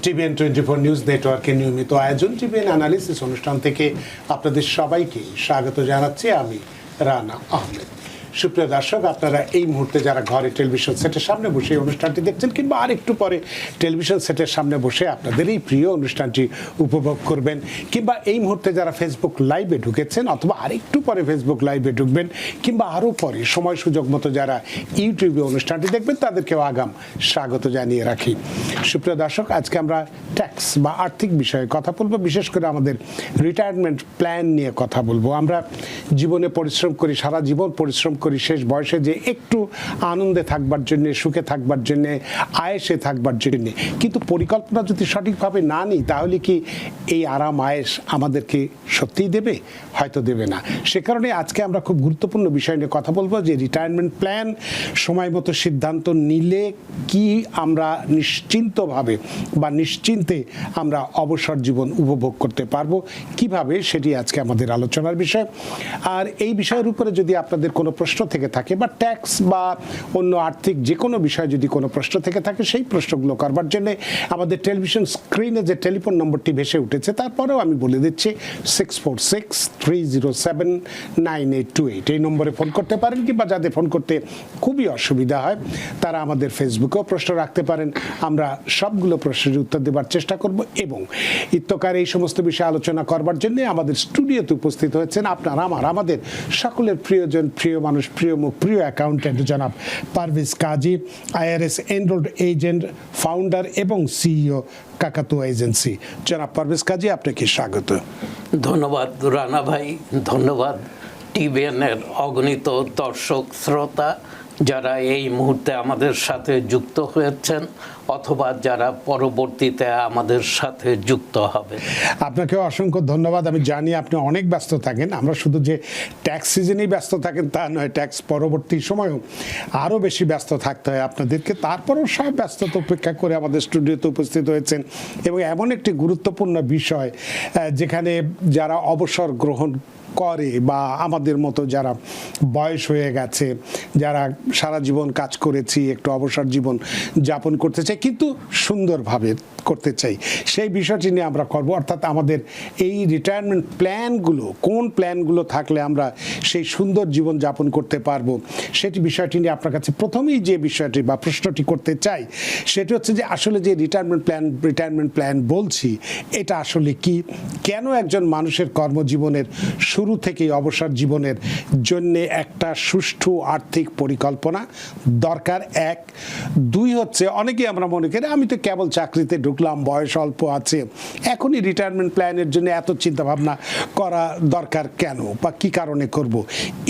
TVN 24 news নেটওয়ার্কের নিয়মিত আয়োজন টিভিএন অ্যানালিসিস অনুষ্ঠান থেকে আপনাদের সবাইকে স্বাগত জানাচ্ছি আমি রানা আহমেদ। সুপ্রিয় দর্শক, আপনারা এই মুহূর্তে যারা ঘরে টেলিভিশন সেটের সামনে বসে এই অনুষ্ঠানটি দেখছেন কিংবা আরেকটু পরে টেলিভিশন সেটের সামনে বসে আপনাদের এই প্রিয় অনুষ্ঠানটি উপভোগ করবেন, কিংবা এই মুহূর্তে যারা ফেসবুক লাইভে ঢুকেছেন অথবা আরেকটু পরে ফেসবুক লাইভে ঢুকবেন, কিংবা আরও পরে সময় সুযোগ মতো যারা ইউটিউবে অনুষ্ঠানটি দেখবেন তাদেরকেও আগাম স্বাগত জানিয়ে রাখি। সুপ্রিয় দর্শক, আজকে আমরা ট্যাক্স বা আর্থিক বিষয়ে কথা বলবো, বিশেষ করে আমাদের রিটায়ারমেন্ট প্ল্যান নিয়ে কথা বলবো। আমরা জীবনে পরিশ্রম করি, সারা জীবন পরিশ্রম করি শেষ বয়সে যে একটু আনন্দে থাকবার জন্যে, সুখে থাকবার জন্যে, আয়েসে থাকবার জন্যে, কিন্তু পরিকল্পনা যদি সঠিকভাবে না নিই তাহলে কি এই আরাম আয়েস আমাদেরকে সত্যিই দেবে? হয়তো দেবে না। সে কারণে আজকে আমরা খুব গুরুত্বপূর্ণ বিষয় নিয়ে কথা বলবো যে রিটায়ারমেন্ট প্ল্যান সময় মতো সিদ্ধান্ত নিলে কি আমরা নিশ্চিন্তভাবে বা নিশ্চিন্তে আমরা অবসর জীবন উপভোগ করতে পারবো, কিভাবে, সেটি আজকে আমাদের আলোচনার বিষয়। আর এই বিষয়ের উপরে যদি আপনাদের কোনো প্রশ্ন থেকে থাকে বা ট্যাক্স বা অন্য আর্থিক যে কোনো বিষয়ে যদি কোনো প্রশ্ন থেকে থাকে, সেই প্রশ্নগুলো করবার জন্য আমাদের টেলিভিশন স্ক্রিনে যে টেলিফোন নম্বরটি ভেসে উঠেছে, তারপরেও আমি বলে দিচ্ছি 6463079828 এই নম্বরে ফোন করতে পারেন, কিংবা যাদের ফোন করতে খুবই অসুবিধা হয় তারা আমাদের ফেসবুকেও প্রশ্ন রাখতে পারেন। আমরা সবগুলো প্রশ্নের উত্তর দেবার চেষ্টা করব। এবং ইত্যকার এই সমস্ত বিষয়ে আলোচনা করবার জন্য আমাদের স্টুডিওতে উপস্থিত হয়েছেন আমাদের সকলের প্রিয়জন, প্রিয় মানুষ, প্রিয় মুখ, প্রিয় অ্যাকাউন্টেন্ট জনাব পারভেজ কাজী, IRS এনরোলড এজেন্ট, ফাউন্ডার এবং সিইও কাকাতুয়া এজেন্সি। জনাব পারভেজ কাজী, আপনাকে স্বাগত। ধন্যবাদ রানা ভাই, ধন্যবাদ টিভিএনের অগণিত দর্শক শ্রোতা যারা এই মুহূর্তে আমাদের সাথে যুক্ত হয়েছেন অথবা যারা পরবর্তীতে আমাদের সাথে যুক্ত হবে। আপনাকেও অসংখ্য ধন্যবাদ। আমি জানি আপনি অনেক ব্যস্ত থাকেন, আমরা শুধু যে ট্যাক্স সিজনেই ব্যস্ত থাকেন তা নয়, ট্যাক্স পরবর্তী সময়েও আরও বেশি ব্যস্ত থাকতে হয় আপনাদেরকে। তারপরেও সব ব্যস্ততা উপেক্ষা করে আমাদের স্টুডিওতে উপস্থিত হয়েছেন এবং এমন একটি গুরুত্বপূর্ণ বিষয় যেখানে যারা অবসর গ্রহণ করে বা আমাদের মতো যারা বয়স হয়ে গেছে, যারা সারা জীবন কাজ করেছি, একটু অবসর জীবন যাপন করতে চাই কিন্তু সুন্দরভাবে করতে চাই, সেই বিষয়টি নিয়ে আমরা করব। অর্থাৎ আমাদের এই রিটায়ারমেন্ট প্ল্যানগুলো, কোন প্ল্যানগুলো থাকলে আমরা সেই সুন্দর জীবন যাপন করতে পারবো, সেটি বিষয়টি নিয়ে আপনার কাছে প্রথমেই যে বিষয়টি বা প্রশ্নটি করতে চাই সেটি হচ্ছে যে আসলে যে রিটায়ারমেন্ট প্ল্যান বলছি এটা আসলে কি, কেন একজন মানুষের কর্মজীবনের শুরু থেকেই অবসর জীবনের জন্যে একটা সুষ্ঠু আর্থিক পরিকল্পনা দরকার। এক, দুই হচ্ছে অনেকেই আমরা মনে করি আমি তো কেবল চাকরিতে ঢুকলাম, বয়স অল্প আছে, এখনই রিটায়ারমেন্ট প্ল্যানের জন্য এত চিন্তাভাবনা করা দরকার কেন বা কী কারণে করব,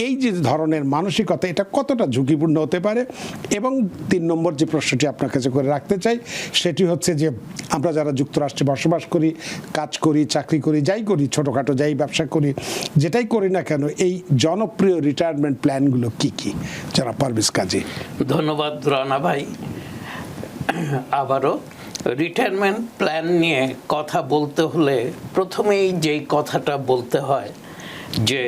এই যে ধরনের মানসিকতা এটা কতটা ঝুঁকিপূর্ণ হতে পারে। এবং তিন নম্বর যে প্রশ্নটি আপনার কাছে করে রাখতে চাই সেটি হচ্ছে যে আমরা যারা যুক্তরাষ্ট্রে বসবাস করি, কাজ করি, চাকরি করি, যাই করি, ছোটোখাটো যাই ব্যবসা করি, যেটাই করি না কেন, এই জনপ্রিয় রিটায়ারমেন্ট প্ল্যানগুলো কি কি? যারা পারভেজ কাজী। ধন্যবাদ রানা ভাই। আবারও রিটায়ারমেন্ট প্ল্যান নিয়ে কথা বলতে হলে প্রথমেই যেই কথাটা বলতে হয় যে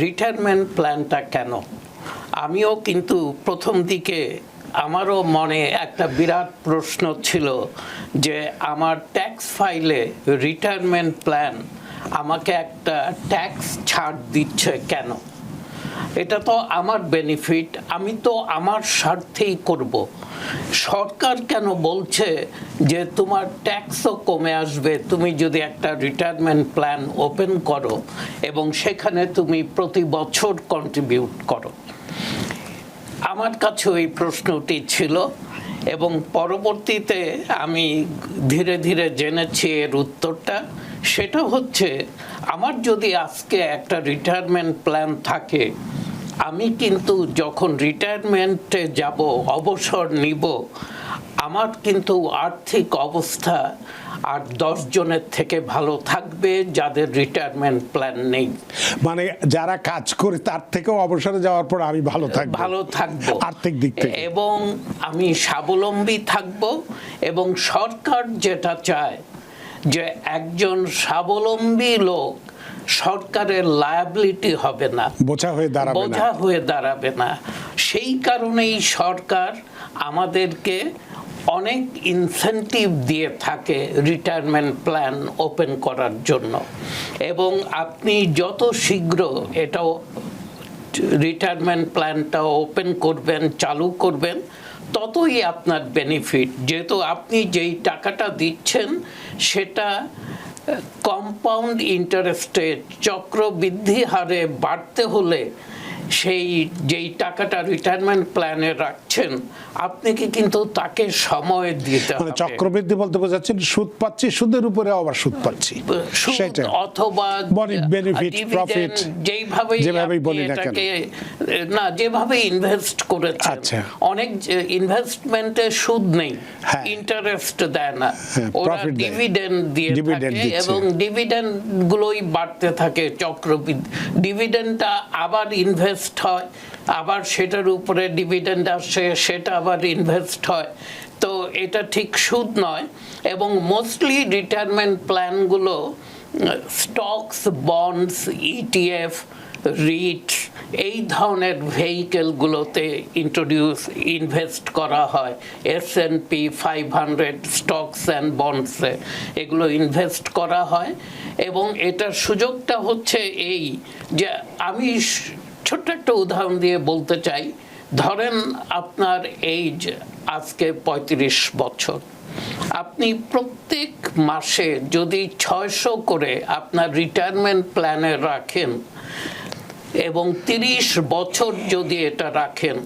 রিটায়ারমেন্ট প্ল্যানটা কেন। আমিও কিন্তু প্রথম দিকে আমারও মনে একটা বিরাট প্রশ্ন ছিল যে আমার ট্যাক্স ফাইলে রিটায়ারমেন্ট প্ল্যান আমাকে একটা ট্যাক্স ছাড় দিচ্ছে কেন? এটা তো আমার বেনিফিট, আমি তো আমার স্বার্থেই করব। সরকার কেন বলছে যে তোমার ট্যাক্সও কমে আসবে তুমি যদি একটা রিটায়ারমেন্ট প্ল্যান ওপেন করো এবং সেখানে তুমি প্রতি বছর কন্ট্রিবিউট করো? আমার কাছে এই প্রশ্নটি ছিল এবং পরবর্তীতে আমি ধীরে ধীরে জেনেছি এর উত্তরটা। সেটা হচ্ছে আমার যদি আজকে একটা রিটায়ারমেন্ট প্ল্যান থাকে, আমি কিন্তু যখন রিটায়ারমেন্টে যাব, অবসর নিব, আমার কিন্তু আর্থিক অবস্থা আর 10 জনের থেকে ভালো থাকবে যাদের রিটায়ারমেন্ট প্ল্যান নেই। মানে যারা কাজ করে তার থেকেও অবসরে যাওয়ার পর আমি ভালো থাকবো আর্থিক দিক থেকে, এবং আমি স্বাবলম্বী থাকব। এবং সরকার যেটা চায় যে একজন স্বাবলম্বী লোক সরকারের লায়াবিলিটি হবে না, বোঝা হয়ে দাঁড়াবে না। সেই কারণেই সরকার আমাদেরকে অনেক ইনসেন্টিভ দিয়ে থাকে রিটায়ারমেন্ট প্ল্যান ওপেন করার জন্য, এবং আপনি যত শীঘ্র এটাও রিটায়ারমেন্ট প্ল্যানটা ওপেন করবেন, চালু করবেন, ততই আপনার বেনিফিট। যেহেতু আপনি যেই টাকাটা দিচ্ছেন সেটা কম্পাউন্ড ইন্টারেস্টে চক্রবৃদ্ধি হারে বাড়তে হলে সেই যেই টাকাটা রিটায়ারমেন্ট প্ল্যানে রাখছেন আপনাকে কিন্তু তাকে সময় দিতে মানে হবে। চক্রবৃদ্ধি বলতে বোঝাচ্ছেন সুদ পাচ্ছি, সুদের উপরে আবার সুদ পাচ্ছি, সুদ সেটা অথবা benefit, profit, যেভাবেই বলি না কেন। না, যেভাবে ইনভেস্ট করেছেন, আচ্ছা। অনেক ইনভেস্টমেন্টে সুদ নেই, হ্যাঁ। ইন্টারেস্ট দেয় না, হ্যাঁ, ওরা profit দেয়। ডিভিডেন্ড দিয়ে Dividend থাকে দিচ্ছে। এবং ডিভিডেন্ড গুলোই বাড়তে থাকে। চক্রবৃদ্ধি ডিভিডেন্ডটা আবার ইনভেস্ট হয়, আবার সেটার উপরে ডিভিডেন্ড আসে, সেটা আবার ইনভেস্ট হয়। তো এটা ঠিক সুদ নয়। এবং মোস্টলি রিটায়ারমেন্ট প্ল্যানগুলো স্টকস, বন্ডস, ইটিএফ, রিট এই ধরনের ভেহিকেলগুলোতে ইনভেস্ট করা হয়। S&P 500 স্টকস অ্যান্ড বন্ডসে এগুলো ইনভেস্ট করা হয়। এবং এটার সুযোগটা হচ্ছে এই যে, আমি ছোট্ট একটা উদাহরণ দিয়ে বলতে চাই। ধরেন আপনার এইজ আজকে 35 বছর, আপনি প্রত্যেক মাসে যদি 600 করে আপনার রিটায়ারমেন্ট প্ল্যানে রাখেন এবং 30 বছর যদি এটা রাখেন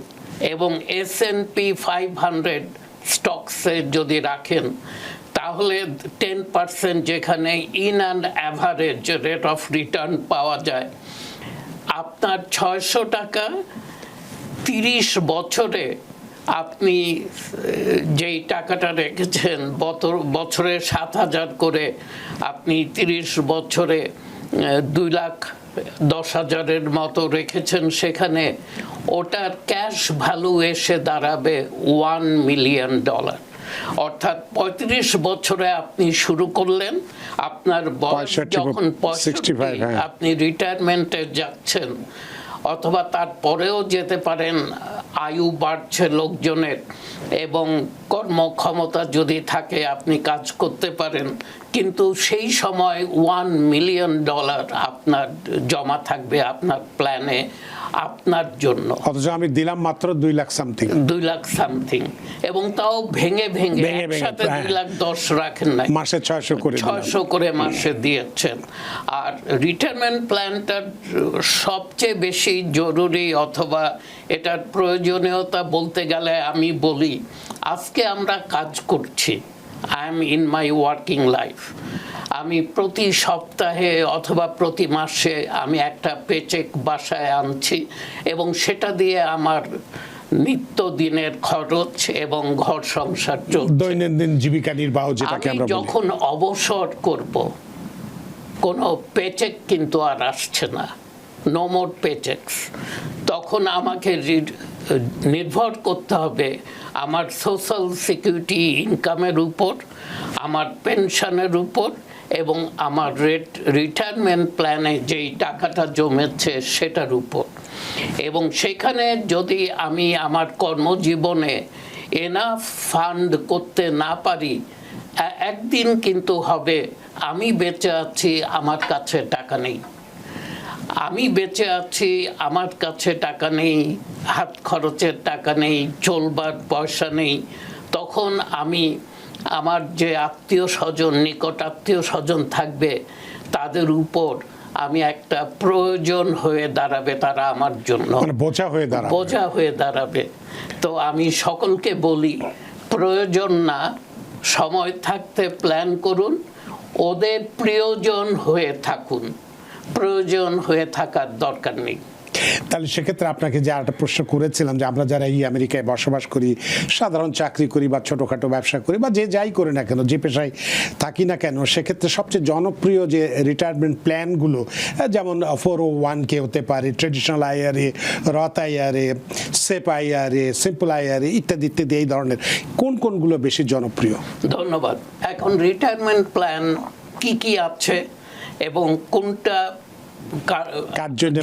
এবং S&P 500 স্টকসে যদি রাখেন, তাহলে 10% যেখানে in and average rate of return পাওয়া যায়, আপনার 600 টাকা 30 বছরে আপনি যেই টাকাটা রেখেছেন বছরে 7,000 করে, আপনি 30 বছরে 2,10,000-এর মতো রেখেছেন, সেখানে ওটার ক্যাশ ভ্যালু এসে দাঁড়াবে $1 মিলিয়ন। অর্থাৎ 35 বছরে আপনি শুরু করলেন, আপনার বয়স যখন 65, আপনি রিটায়ারমেন্টে যাচ্ছেন, অথবা তারপরেও যেতে পারেন, আয়ু বাড়ছে লোকজনের এবং কর্মক্ষমতা যদি থাকে আপনি কাজ করতে পারেন, কিন্তু সেই সময় $1 মিলিয়ন আপনার জমা থাকবে আপনার প্ল্যানে আপনার জন্য। অথচ আমি দিলাম মাত্র 2 লাখ সামথিং, 2 লাখ সামথিং, এবং তাও ভেঙে ভেঙে একসাথে 2,10,000 রাখেন নাই, মাসে 600 করে 600 করে মাসে দিয়েছেন। আর রিটায়ারমেন্ট প্ল্যানটার সবচেয়ে বেশি জরুরি অথবা এটার প্রয়োজনীয়তা বলতে গেলে আমি বলি, আজকে আমরা কাজ করছি, I am in my working life, আমি প্রতি সপ্তাহে অথবা প্রতি মাসে আমি একটা পেচেক বাসায় আনছি এবং সেটা দিয়ে আমার নিত্যদিনের খরচ এবং ঘর সংসার চলছে, দৈনন্দিন জীবিকা নির্বাহ যেটাকে আমরা বলি। যখন অবসর করব, কোনো পেচেক কিন্তু আর আসছে না, নো মোর পেচেক্স, তখন আমাকে নির্ভর করতে হবে আমার সোশ্যাল সিকিউরিটি ইনকামের উপর, আমার পেনশনের উপর এবং আমার রিটায়ারমেন্ট প্ল্যানে যেই টাকাটা জমেছে সেটার উপর। এবং সেখানে যদি আমি আমার কর্মজীবনে এনাফ ফান্ড করতে না পারি, একদিন কিন্তু হবে আমি বেঁচে আছি, আমার কাছে টাকা নেই, আমি বেঁচে আছি, আমার কাছে টাকা নেই, হাত খরচের টাকা নেই, চলবার পয়সা নেই, তখন আমি আমার যে আত্মীয় স্বজন, নিকট আত্মীয় স্বজন থাকবে, তাদের উপর আমি একটা প্রয়োজন হয়ে দাঁড়াবে, তারা আমার জন্য বোঝা হয়ে দাঁড়াবে। তো আমি সকলকে বলি, প্রয়োজন না, সময় থাকতে প্ল্যান করুন, ওদের প্রয়োজন হয়ে থাকুন, প্রয়োজন হয়ে থাকার দরকার নেই। তাহলে সেক্ষেত্রে আপনাকে যে একটা প্রশ্ন করেছিলাম যে আমরা যারা এই আমেরিকায় বসবাস করি, সাধারণ চাকরি করি বা ছোটোখাটো ব্যবসা করি বা যে যাই করি না কেন, যে পেশায় থাকি না কেন, সেক্ষেত্রে সবচেয়ে জনপ্রিয় যে রিটায়ারমেন্ট প্ল্যানগুলো, যেমন 401k হতে পারে, ট্রেডিশনাল আইআরএ, রথ IRA, shape IRA, simple IRA ইত্যাদি ইত্যাদি, এই ধরনের কোনগুলো বেশি জনপ্রিয়? ধন্যবাদ। এখন রিটায়ারমেন্ট প্ল্যান কি কি আছে এবং কোনটা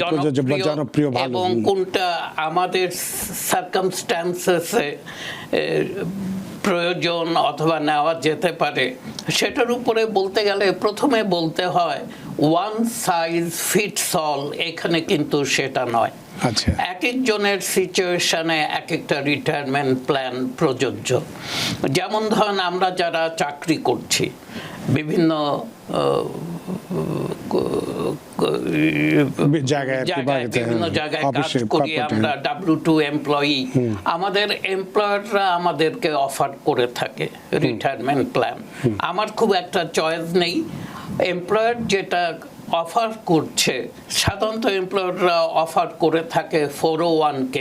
জনপ্রিয় এবং কোনটা আমাদের সার্কামস্ট্যান্সেসে প্রয়োজন অথবা নেওয়া যেতে পারে, সেটার উপরে বলতে গেলে প্রথমে বলতে হয় ওয়ান সাইজ ফিটস অল, এখানে কিন্তু সেটা নয়। আচ্ছা, এক একজনের সিচুয়েশনে এক একটা রিটায়ারমেন্ট প্ল্যান প্রযোজ্য। যেমন ধরেন আমরা যারা চাকরি করছি বিভিন্ন বিভিন্ন জায়গায় কাজ করি, আমরা W2 এমপ্লয়ি, আমাদের এমপ্লয়াররা আমাদেরকে অফার করে থাকে রিটায়ারমেন্ট প্ল্যান। আমার খুব একটা চয়েস নেই, এমপ্লয়ার যেটা অফার করছে, সাধারণত এমপ্লয়াররা অফার করে থাকে 401k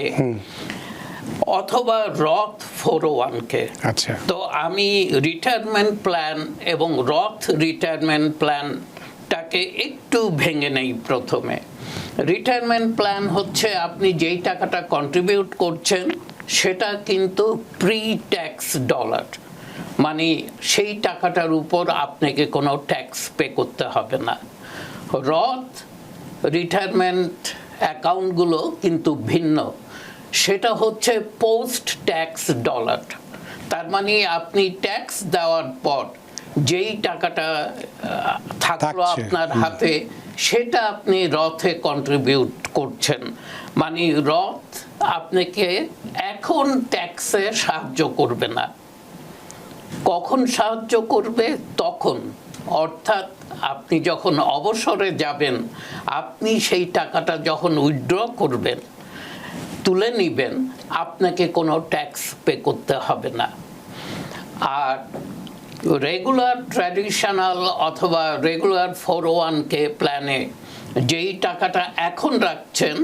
অথবা রথ 401k। আচ্ছা, তো আমি রিটায়ারমেন্ট প্ল্যান এবং রথ রিটায়ারমেন্ট প্ল্যানটাকে একটু ভেঙে নেই। প্রথমে রিটায়ারমেন্ট প্ল্যান হচ্ছে আপনি যেই টাকাটা কন্ট্রিবিউট করছেন সেটা কিন্তু প্রি ট্যাক্স ডলার, মানে সেই টাকাটার উপর আপনাকে কোনো ট্যাক্স পে করতে হবে না। রথ রিটায়ারমেন্ট অ্যাকাউন্টগুলো কিন্তু ভিন্ন, সেটা হচ্ছে পোস্ট ট্যাক্স ডলার। তার মানে আপনি ট্যাক্স দেওয়ার পর যেই টাকাটা থাকলো আপনার হাতে, সেটা আপনি রথে কন্ট্রিবিউট করছেন। মানে রথ আপনাকে এখন ট্যাক্সে সাহায্য করবে না, কখন সাহায্য করবে? তখন, অর্থাৎ আপনি যখন অবসরে যাবেন, আপনি সেই টাকাটা যখন উইথড্র করবেন, তুলে নেবেন, আপনাকে কোনো ট্যাক্স পে করতে হবে না। আর রেগুলার ট্র্যাডিশনাল অথবা রেগুলার 401k প্ল্যানে যেই টাকাটা এখন রাখছেন,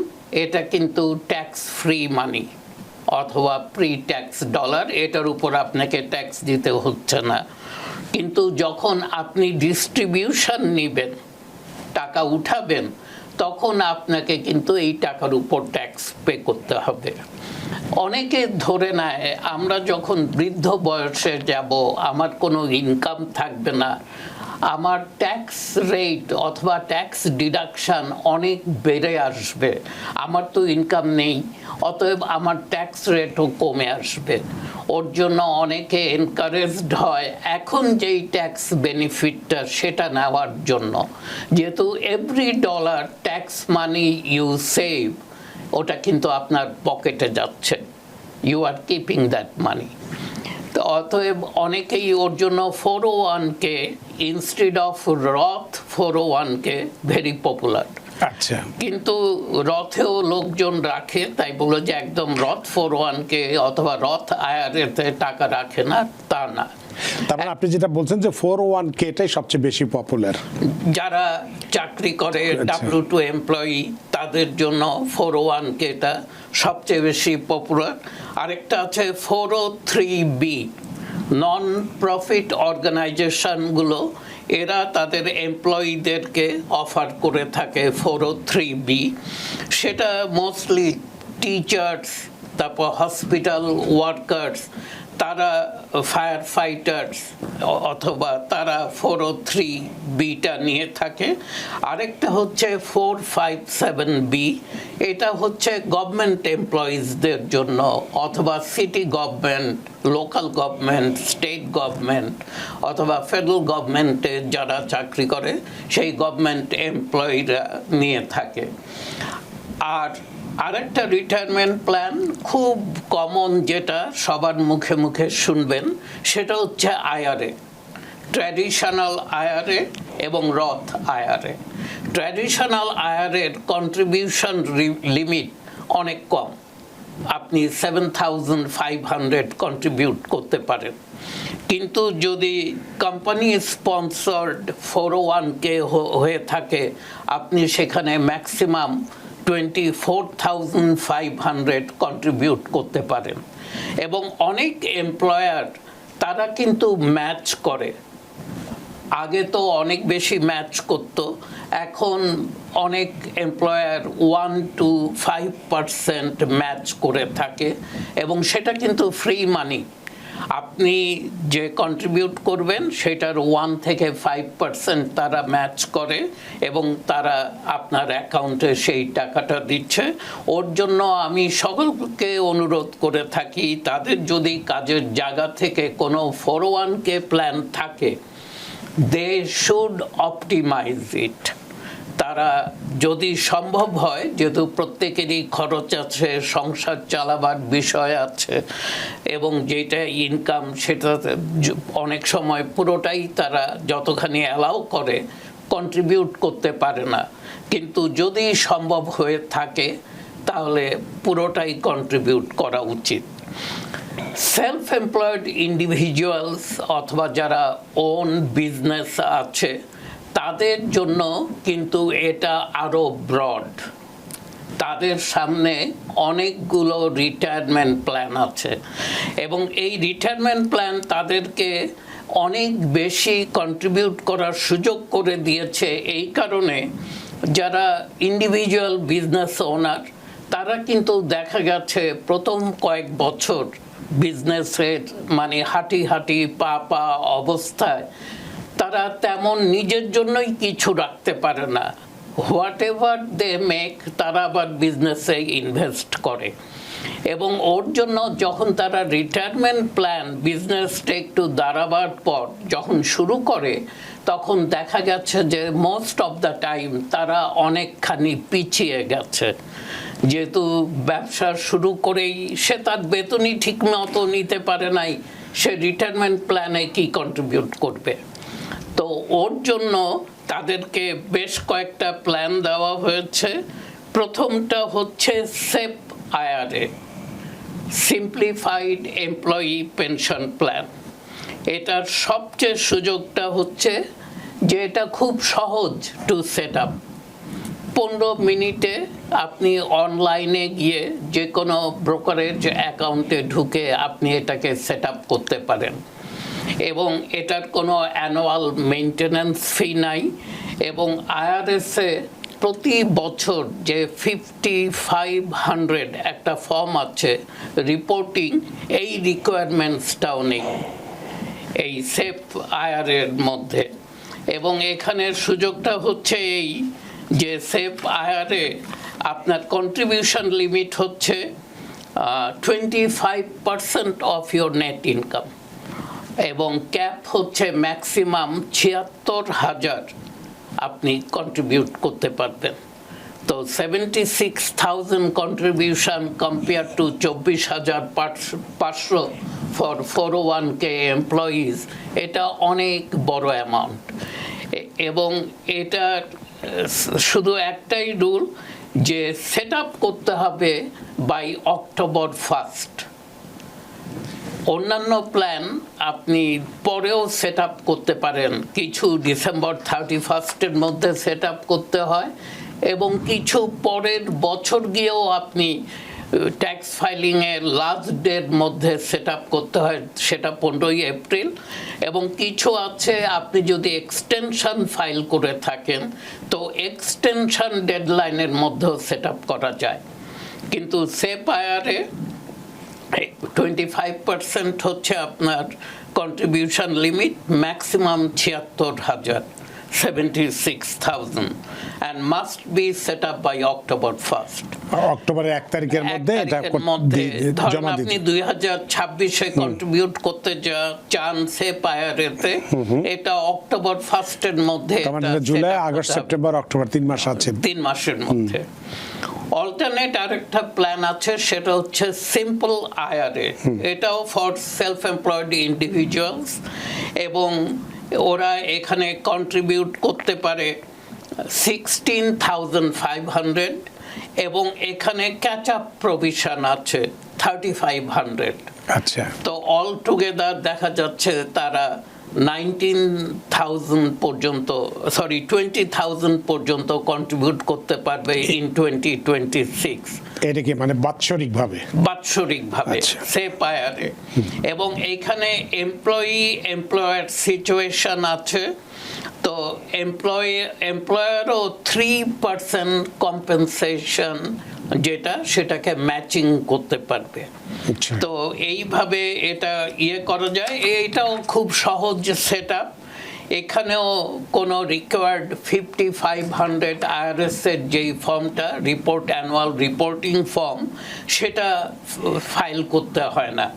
এটা কিন্তু ট্যাক্স ফ্রি মানি অথবা প্রি ট্যাক্স ডলার, এটার উপর আপনাকে ট্যাক্স দিতে হচ্ছে না। কিন্তু যখন আপনি ডিস্ট্রিবিউশন নেবেন, টাকা উঠাবেন, তখন আপনাকে কিন্তু এই টাকার উপর ট্যাক্স পে করতে হবে। অনেকে ধরে নেয় আমরা যখন বৃদ্ধ বয়সে যাব, আমার কোনো ইনকাম থাকবে না, আমার ট্যাক্স রেট অথবা ট্যাক্স ডিডাকশান অনেক বেড়ে আসবে, আমার তো ইনকাম নেই, অতএব আমার ট্যাক্স রেটও কমে আসবে। ওর জন্য অনেকে এনকারেজড হয় এখন যেই ট্যাক্স বেনিফিটটা সেটা নেওয়ার জন্য, যেহেতু every dollar tax money you save, ওটা কিন্তু আপনার পকেটে যাচ্ছে, you are keeping that money. তো অতএব অনেকেই ওর জন্য 401k ইনস্টেড অফ রথ 401k ভেরি পপুলার। আচ্ছা, কিন্তু রথেও লোকজন রাখে, তাই বলো যে একদম রথ 401k অথবা রথ আইআরএতে টাকা রাখে না, তা না। তার মানে আপনি যেটা বলছেন যে 401k টাই সবচেয়ে বেশি পপুলার। যারা চাকরি করে W2 এমপ্লয়ি, তাদের জন্য 401kটা সবচেয়ে বেশি পপুলার। আরেকটা আছে 403b, নন প্রফিট অর্গানাইজেশনগুলো, এরা তাদের এমপ্লয়িদেরকে অফার করে থাকে 403b। সেটা মোস্টলি টিচার্স, তারপর হসপিটাল ওয়ার্কার্স, তারা ফায়ার ফাইটার্স অথবা তারা 403bটা নিয়ে থাকে। আরেকটা হচ্ছে 457b, এটা হচ্ছে গভর্নমেন্ট এমপ্লয়িজদের জন্য অথবা city government, local government, state government অথবা ফেডারেল গভর্নমেন্টে যারা চাকরি করে সেই গভর্নমেন্ট এমপ্লয়িরা নিয়ে থাকে। আর আরেকটা রিটায়ারমেন্ট প্ল্যান খুব কমন, যেটা সবার মুখে মুখে শুনবেন, সেটা হচ্ছে আইআরএ, ট্র্যাডিশনাল আইআরএ এবং রথ আইআরএ। ট্র্যাডিশনাল আইআরএর কন্ট্রিবিউশন লিমিট অনেক কম, আপনি 7,500 কন্ট্রিবিউট করতে পারেন। কিন্তু যদি কোম্পানি স্পন্সর্ড 401k হয়ে থাকে, আপনি সেখানে ম্যাক্সিমাম 24,500 কন্ট্রিবিউট করতে পারেন। এবং অনেক এমপ্লয়ার তারা কিন্তু ম্যাচ করে, আগে তো অনেক বেশি ম্যাচ করতো, এখন অনেক এমপ্লয়ার 1 to 5% ম্যাচ করে থাকে, এবং সেটা কিন্তু ফ্রি মানি। আপনি যে কন্ট্রিবিউট করবেন সেটার 1 থেকে 5% তারা ম্যাচ করে এবং তারা আপনার অ্যাকাউন্টে সেই টাকাটা দিচ্ছে। ওর জন্য আমি সকলকে অনুরোধ করে থাকি, তাদের যদি কাজের জায়গা থেকে কোনো 401k প্ল্যান থাকে, দে শুড অপটিমাইজ ইট। তারা যদি সম্ভব হয়, যেহেতু প্রত্যেকেরই খরচ আছে, সংসার চালাবার বিষয় আছে এবং যেটা ইনকাম সেটা অনেক সময় পুরোটাই তারা যতখানি অ্যালাউ করে কন্ট্রিবিউট করতে পারে না, কিন্তু যদি সম্ভব হয়ে থাকে তাহলে পুরোটাই কন্ট্রিবিউট করা উচিত। সেলফ এমপ্লয়েড ইন্ডিভিজুয়ালস অথবা যারা ওন বিজনেস আছে তাদের জন্য কিন্তু এটা আরো ব্রড। তাদের সামনে অনেকগুলো রিটায়ারমেন্ট প্ল্যান আছে এবং এই রিটায়ারমেন্ট প্ল্যান তাদেরকে অনেক বেশি কন্ট্রিবিউট করার সুযোগ করে দিয়েছে। এই কারণে যারা ইন্ডিভিজুয়াল বিজনেস ওনার তারা কিন্তু দেখা গেছে প্রথম কয়েক বছর বিজনেসের মানে হাঁটি হাঁটি পা পা অবস্থায় তারা তেমন নিজের জন্যই কিছু রাখতে পারে না। হোয়াট এভার দে মেক তারা আবার বিজনেসে ইনভেস্ট করে এবং ওর জন্য যখন তারা রিটায়ারমেন্ট প্ল্যান বিজনেসটা একটু দাঁড়াবার পর যখন শুরু করে তখন দেখা গেছে যে মোস্ট অফ দ্য টাইম তারা অনেকখানি পিছিয়ে গেছে। যেহেতু ব্যবসা শুরু করেই সে তার বেতনই ঠিক মতো নিতে পারে নাই, সে রিটায়ারমেন্ট প্ল্যানে কি কন্ট্রিবিউট করবে? তো ওর জন্য তাদেরকে বেশ কয়েকটা প্ল্যান দেওয়া হয়েছে। প্রথমটা হচ্ছে shape IRA, simplified employee pension plan. এটার সবচেয়ে সুযোগটা হচ্ছে যে এটা খুব সহজ টু সেট আপ। 15 মিনিটে আপনি অনলাইনে গিয়ে যে কোনো ব্রোকারেজ অ্যাকাউন্টে ঢুকে আপনি এটাকে সেট আপ করতে পারেন এবং এটার কোনো অ্যানুয়াল মেইনটেনেন্স ফি নাই এবং আইআরএসে প্রতি বছর যে 5500 একটা ফর্ম আছে রিপোর্টিং, এই রিকোয়ারমেন্টসটাও নেই এই সেফ আইআরএর মধ্যে। এবং এখানের সুযোগটা হচ্ছে এই যে সেফ আইআরএ আপনার কন্ট্রিবিউশন লিমিট হচ্ছে 25% অফ ইয়োর নেট ইনকাম এবং ক্যাপ হচ্ছে ম্যাক্সিমাম 76,000 আপনি কন্ট্রিবিউট করতে পারবেন। তো 76,000 contribution compare to 24,500 for 401k employees, এটা অনেক বড় অ্যামাউন্ট। এবং এটা শুধু একটাই রুল যে সেট আপ করতে হবে বাই অক্টোবর 1st। অন্যান্য প্ল্যান আপনি পরেও সেট আপ করতে পারেন, কিছু ডিসেম্বর 31 মধ্যে সেট আপ করতে হয় এবং কিছু পরের বছর গিয়েও আপনি ট্যাক্স ফাইলিংয়ের লাস্ট ডের মধ্যে সেট আপ করতে হয়, সেটা 15 এপ্রিল। এবং কিছু আছে আপনি যদি এক্সটেনশন ফাইল করে থাকেন তো এক্সটেনশন ডেডলাইনের মধ্যেও সেট আপ করা যায়। কিন্তু সেপ আইআরএ 25% হচ্ছে আপনার contribution limit, maximum 76,000, 76,000 and must be set up by October 1st. অক্টোবরের 1 তারিখের মধ্যে এটা ধরেন আপনি 2026-এ কন্ট্রিবিউট করতে চান সেপ আইআরএতে, এটা অক্টোবর 1st এর মধ্যে, জুলাই আগস্ট সেপ্টেম্বর অক্টোবর 3 মাস আছে, 3 মাসের মধ্যে। অল্টারনেট আরেকটা প্ল্যান আছে, সেটা হচ্ছে সিম্পল আইআরএ। এটাও ফর সেলফ এমপ্লয়েড ইন্ডিভিজুয়ালস এবং ওরা এখানে কন্ট্রিবিউট করতে পারে 16,500 এবং এখানে ক্যাচ আপ প্রভিশন আছে 3,500। আচ্ছা, তো অল টুগেদার দেখা যাচ্ছে তারা 19,000 পর্যন্ত, সরি 20,000 পর্যন্ত কন্ট্রিবিউট করতে পারবে ইন 2026। এটা কি মানে বাৎসরিকভাবে সেপ আইআরএ। এবং এইখানে এমপ্লয়ার সিচুয়েশন আছে তো এমপ্লয়ারও 3% কম্পেনসেশন যেটা সেটাকে ম্যাচিং করতে পারবে। আচ্ছা। তো এইভাবে এটা করা যায়। এইটাও খুব সহজ সেট আপ। এখানেও কোনো রিকোয়ার্ড 5500 IRS এর যেই ফর্মটা অ্যানুয়াল রিপোর্টিং ফর্ম সেটা ফাইল করতে হয় না,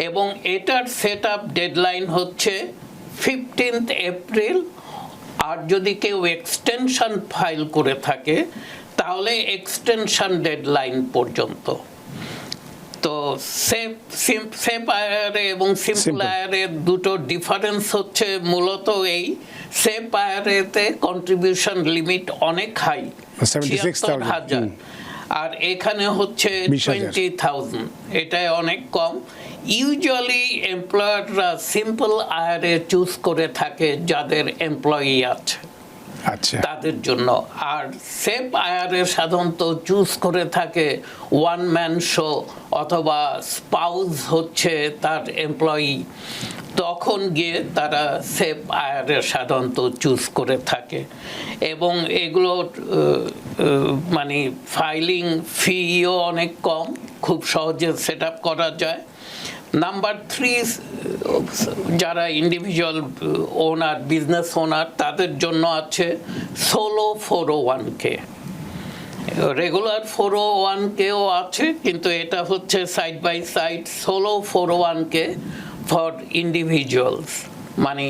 এবং এটার সেট আপ ডেডলাইন হচ্ছে 15th এপ্রিল। আর যদি কেউ এক্সটেনশন ফাইল করে থাকে তাহলে এক্সটেনশন ডেডলাইন পর্যন্ত। তো সেপ আয়ারে এবং সিম্পল আয়ারের দুটো ডিফারেন্স হচ্ছে মূলত এই সেপ আয়ারেতে কন্ট্রিবিউশন লিমিট অনেক হাই, 76,000, আর এখানে হচ্ছে 20,000, এটাই অনেক কম। ইউজুয়ালি এমপ্লয়াররা সিম্পল আয়ারে চুজ করে থাকে যাদের এমপ্লয়ি আছে আচ্ছা, তাদের জন্য, আর সেপ আয়ারে সাধারণত চুজ করে থাকে ওয়ান ম্যান শো অথবা স্পাউস হচ্ছে তার এমপ্লয়ি, তখন গিয়ে তারা সেপ আয়ারে সাধারণত চুজ করে থাকে। এবং এগুলো মানে ফাইলিং ফিও অনেক কম, খুব সহজে সেট আপ করা যায়। নাম্বার 3, যারা ইন্ডিভিজুয়াল ওনার, বিজনেস ওনার, তাদের জন্য আছে সোলো 401k। রেগুলার 401kও আছে, কিন্তু এটা হচ্ছে side by side solo 401k for individuals. মানে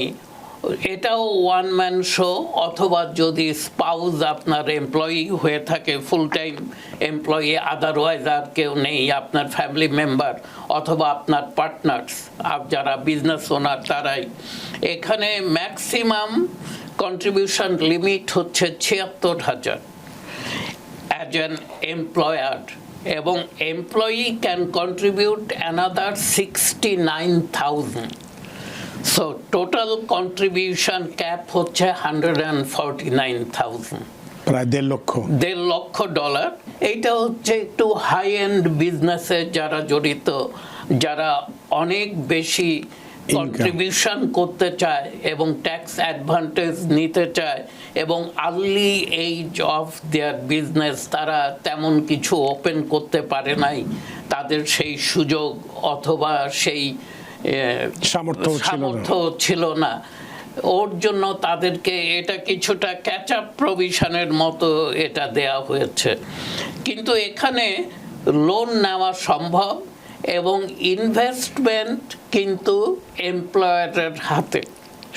এটাও ওয়ান ম্যান শো, অথবা যদি স্পাউস আপনার এমপ্লয়ি হয়ে থাকে, ফুল টাইম এমপ্লয়ি, আদারওয়াইজ আর কেউ নেই, আপনার ফ্যামিলি মেম্বার অথবা আপনার পার্টনার্স যারা বিজনেস ওনার, তারাই। এখানে ম্যাক্সিমাম কন্ট্রিবিউশন লিমিট হচ্ছে 76,000 অ্যাজ অ্যান এমপ্লয়ার, এবং employee can contribute another 69,000। So total contribution cap হচ্ছে 149,000, প্রায় $1.5 লক্ষ। এইটা হচ্ছে একটু হাই এন্ড বিজনেসে যারা জড়িত, যারা অনেক বেশি কন্ট্রিবিউশন করতে চায় এবং ট্যাক্স অ্যাডভান্টেজ নিতে চায়, এবং early age of their business তারা তেমন কিছু ওপেন করতে পারে নাই, তাদের সেই সুযোগ অথবা সেই সামর্থ্য ছিল না, ওর জন্য তাদেরকে এটা কিছুটা ক্যাচ আপ প্রভিশনের মতো এটা দেয়া হয়েছে। কিন্তু এখানে লোন নেওয়া সম্ভব, এবং ইনভেস্টমেন্ট কিন্তু এমপ্লয়ারের হাতে,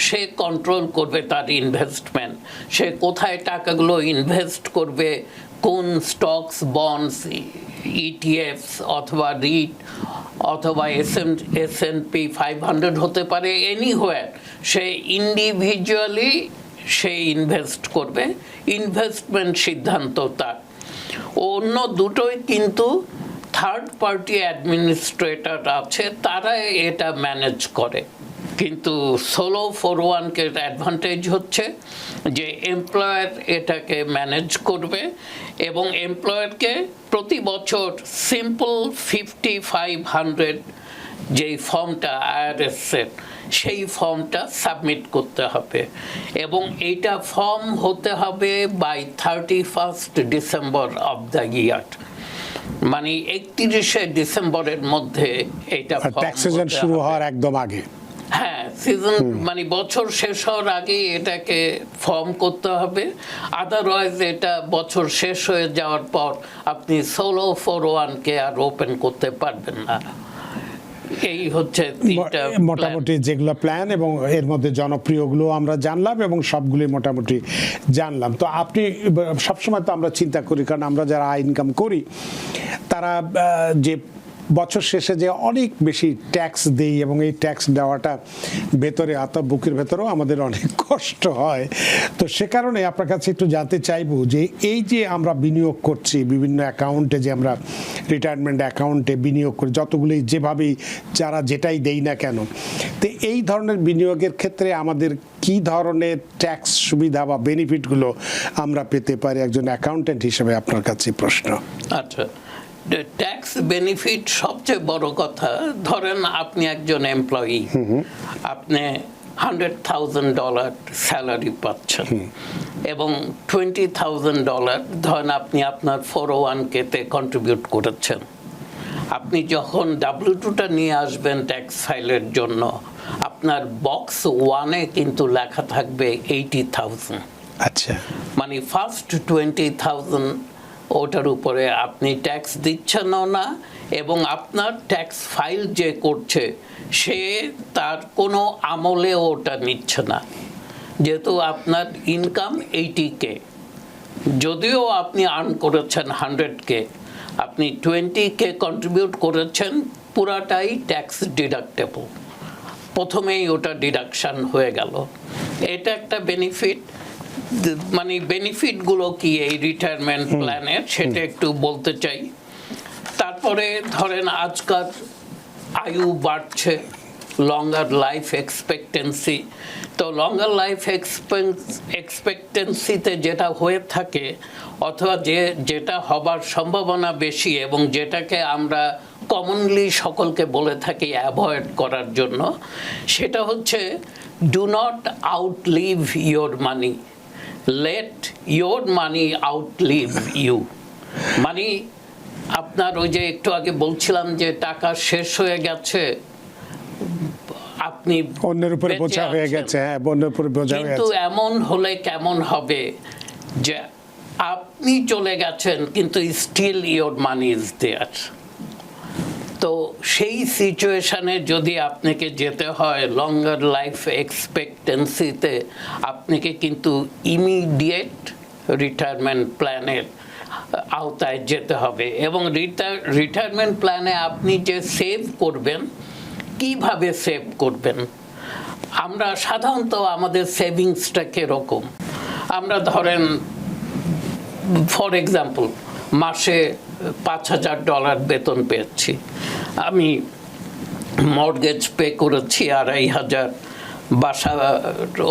সে কন্ট্রোল করবে তার ইনভেস্টমেন্ট, সে কোথায় টাকাগুলো ইনভেস্ট করবে, কোন স্টকস, বন্ডস, ইটিএফস অথবা রিট অথবা S&P 500 হতে পারে, এনিহোয়ার সে ইন্ডিভিজুয়ালি সে ইনভেস্ট করবে, ইনভেস্টমেন্ট সিদ্ধান্ত তার। অন্য দুটোই কিন্তু থার্ড পার্টি অ্যাডমিনিস্ট্রেটর আছে, তারা এটা ম্যানেজ করে। কিন্তু সোলো 401k এর অ্যাডভান্টেজ হচ্ছে যে এমপ্লয়ার এটাকে ম্যানেজ করবে, এবং এমপ্লয়ারকে প্রতি বছর সিম্পল 5500 যেই ফর্মটা IRS-এর, সেই ফর্মটা সাবমিট করতে হবে, এবং এইটা ফর্ম হতে হবে by 31st December of the year. মানে 31শে ডিসেম্বরের মধ্যে এটা ট্যাক্স সিজন শুরু হওয়ার একদম আগে, হ্যাঁ, সিজন মানে বছর শেষ হওয়ার আগে এটাকে ফর্ম করতে হবে, আদারওয়াইজ এটা বছর শেষ হয়ে যাওয়ার পর আপনি সোলো 401k আর ওপেন করতে পারবেন না। এই হচ্ছে মোটামুটি যেগুলো প্ল্যান, এবং এর মধ্যে জনপ্রিয়গুলো আমরা জানলাম এবং সবগুলি মোটামুটি জানলাম। তো আপনি সবসময় তো আমরা চিন্তা করি, কারণ আমরা যারা ইনকাম করি তারা যে বছর শেষে যে অনেক বেশি ট্যাক্স দেই, এবং এই ট্যাক্স দেওয়াটা ভেতরে বুকের ভেতরেও আমাদের অনেক কষ্ট হয়। তো সে কারণে আপনার কাছে একটু জানতে চাইবো যে এই যে আমরা বিনিয়োগ করছি বিভিন্ন অ্যাকাউন্টে, যে আমরা রিটায়ারমেন্ট অ্যাকাউন্টে বিনিয়োগ করি, যতগুলি যেভাবেই যারা যেটাই দেই না কেন, তো এই ধরনের বিনিয়োগের ক্ষেত্রে আমাদের কি ধরনের ট্যাক্স সুবিধা বা বেনিফিটগুলো আমরা পেতে পারি একজন অ্যাকাউন্টেন্ট হিসেবে, আপনার কাছে প্রশ্ন। আচ্ছা, ট্যাক্স বেনিফিট সবচেয়ে বড় কথা, ধরেন আপনি একজন এমপ্লয়ি, আপনি $100,000 স্যালারি পাচ্ছেন এবং $20,000 ধরেন আপনি আপনার 401k-তে কন্ট্রিবিউট করেছেন। আপনি যখন W2টা নিয়ে আসবেন ট্যাক্স ফাইলের জন্য, আপনার বক্স 1-এ কিন্তু লেখা থাকবে 80,000। আচ্ছা, মানে ফার্স্ট 20,000 ওটার উপরে আপনি ট্যাক্স দিচ্ছেনও না, এবং আপনার ট্যাক্স ফাইল যে করছে সে তার কোনো আমলে ওটা নিচ্ছে না, যেহেতু আপনার ইনকাম 80K। যদিও আপনি আর্ন করেছেন 100K, আপনি 20K কন্ট্রিবিউট করেছেন, পুরাটাই ট্যাক্স ডিডাক্টেবল, প্রথমেই ওটা ডিডাকশন হয়ে গেল। এটা একটা বেনিফিট। মানে বেনিফিটগুলো কি এই রিটায়ারমেন্ট প্ল্যানের, সেটা একটু বলতে চাই। তারপরে ধরেন আজকাল আয়ু বাড়ছে, লঙ্গার লাইফ এক্সপেক্টেন্সি। তো লঙ্গার লাইফ এক্সপেক্টেন্সিতে যেটা হয়ে থাকে, অথবা যেটা হবার সম্ভাবনা বেশি এবং যেটাকে আমরা কমনলি সকলকে বলে থাকি অ্যাভয়েড করার জন্য, সেটা হচ্ছে do not outlive your money, let your money outlive you. মানে আপনার ওই যে একটু আগে বলছিলাম যে টাকা শেষ হয়ে গেছে, আপনি অন্যের উপরে বোঝা হয়ে গেছে, হ্যাঁ, অন্যের উপরে বোঝা হয়ে কিন্তু গেছে। এমন হলে কেমন হবে যে আপনি চলে গেছেন কিন্তু still your money is there. তো সেই সিচুয়েশনে যদি আপনাকে যেতে হয় লঙ্গার লাইফ এক্সপেক্টেন্সিতে, আপনাকে কিন্তু ইমিডিয়েট রিটায়ারমেন্ট প্ল্যানের আওতায় যেতে হবে। এবং রিটায়ারমেন্ট প্ল্যানে আপনি যে সেভ করবেন, কিভাবে সেভ করবেন? আমরা সাধারণত আমাদের সেভিংসটা কিরকম, আমরা ধরেন ফর এক্সাম্পল মাসে $5,000 বেতন পেয়েছি, আমি মর্গেজ পে করেছি 2,500, বাসা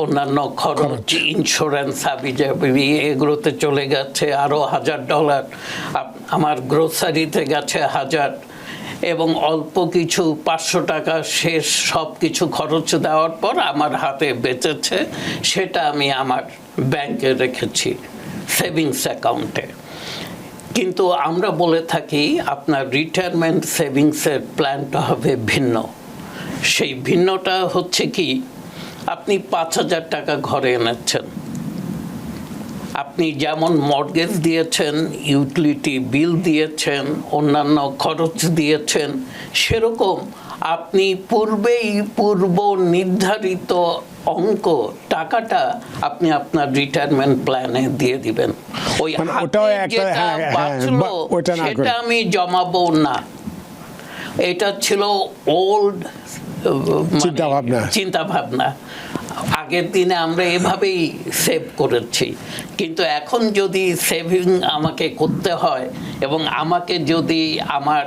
অন্যান্য খরচ, ইন্স্যুরেন্স, হাবিজাবি এগুলোতে চলে গেছে আরও $1,000, আমার গ্রোসারিতে গেছে 1,000, এবং অল্প কিছু $500 শেষ সব কিছু খরচ দেওয়ার পর আমার হাতে বেঁচেছে, সেটা আমি আমার ব্যাংকে রেখেছি সেভিংস অ্যাকাউন্টে। কিন্তু আমরা বলে থাকি আপনার রিটায়ারমেন্ট সেভিংসের প্ল্যানটা হবে ভিন্ন। সেই ভিন্নটা হচ্ছে কি, আপনি $5,000 ঘরে এনেছেন, আপনি যেমন মর্গেজ দিয়েছেন, ইউটিলিটি বিল দিয়েছেন, অন্যান্য খরচ দিয়েছেন, সেরকম আপনি পূর্ব নির্ধারিত অঙ্ক টাকাটা আপনি আপনার রিটায়ারমেন্ট প্ল্যানে দিয়ে দিবেন। ওই ওটাও হাতে একটা, যেটা হ্যাঁ, বাঁচলো ওটা না সেটা করে। আমি জমাবো না। এটা ছিল ওল্ড চিন্তা ভাবনা। আগের দিনে আমরা এভাবেই সেভ করেছি, কিন্তু এখন যদি সেভিং আমাকে করতে হয় এবং আমাকে যদি আমার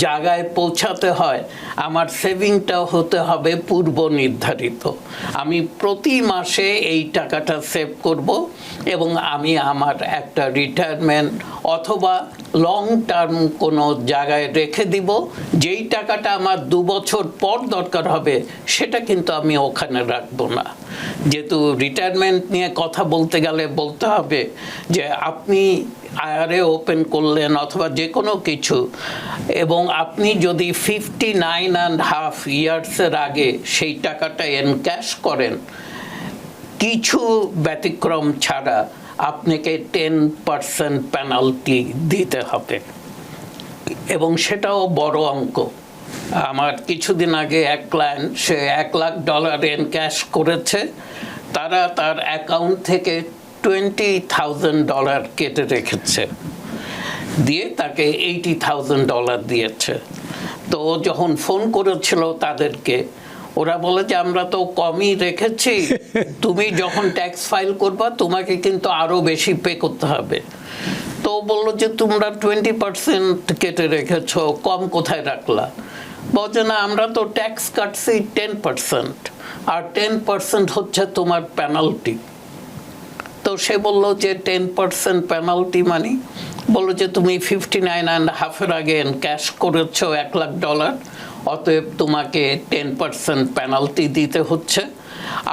জায়গায় পৌঁছাতে হয়, আমার সেভিংটাও হতে হবে পূর্ব নির্ধারিত। আমি প্রতি মাসে এই টাকাটা সেভ করব এবং আমি আমার একটা রিটায়ারমেন্ট অথবা লং টার্ম কোনো জায়গায় রেখে দিব। যেই টাকাটা আমার 2 বছর পর দরকার হবে সেটা কিন্তু আমি ওখানে রাখবো না। যেহেতু রিটায়ারমেন্ট নিয়ে কথা বলতে গেলে বলতে হবে যে আপনি আইআরএ ওপেন করলেন অথবা যে কোনো কিছু, এবং আপনি যদি 59.5 ইয়ার্সের আগে সেই টাকাটা এনক্যাশ করেন, কিছু ব্যতিক্রম ছাড়া আপনাকে 10% পেনাল্টি দিতে হবে, এবং সেটাও বড় অঙ্ক। আমার কিছুদিন আগে এক ক্লায়েন্ট, সে $1,00,000 এনক্যাশ করেছে, তারা তার অ্যাকাউন্ট থেকে $20,000 কেটে রেখেছে, দিয়ে তাকে $80,000 দিয়েছে। তো যখন ফোন করেছিল তাদেরকে, ওরা বলে যে আমরা তো কমই রেখেছি, তুমি যখন ট্যাক্স ফাইল করবা তোমাকে কিন্তু আরো বেশি পে করতে হবে। তো বললো যে তোমরা 20% কেটে রেখেছো, কম কোথায় রাখলা? বলছে না, আমরা তো ট্যাক্স কাটছি 10%, আর 10% হচ্ছে তোমার পেনাল্টি। তো সে বললো যে 10% পেনাল্টি মানে? বললো যে তুমি 59.5 আগে ক্যাশ করেছো $1,00,000, অতএব তোমাকে 10% পেনাল্টি দিতে হচ্ছে।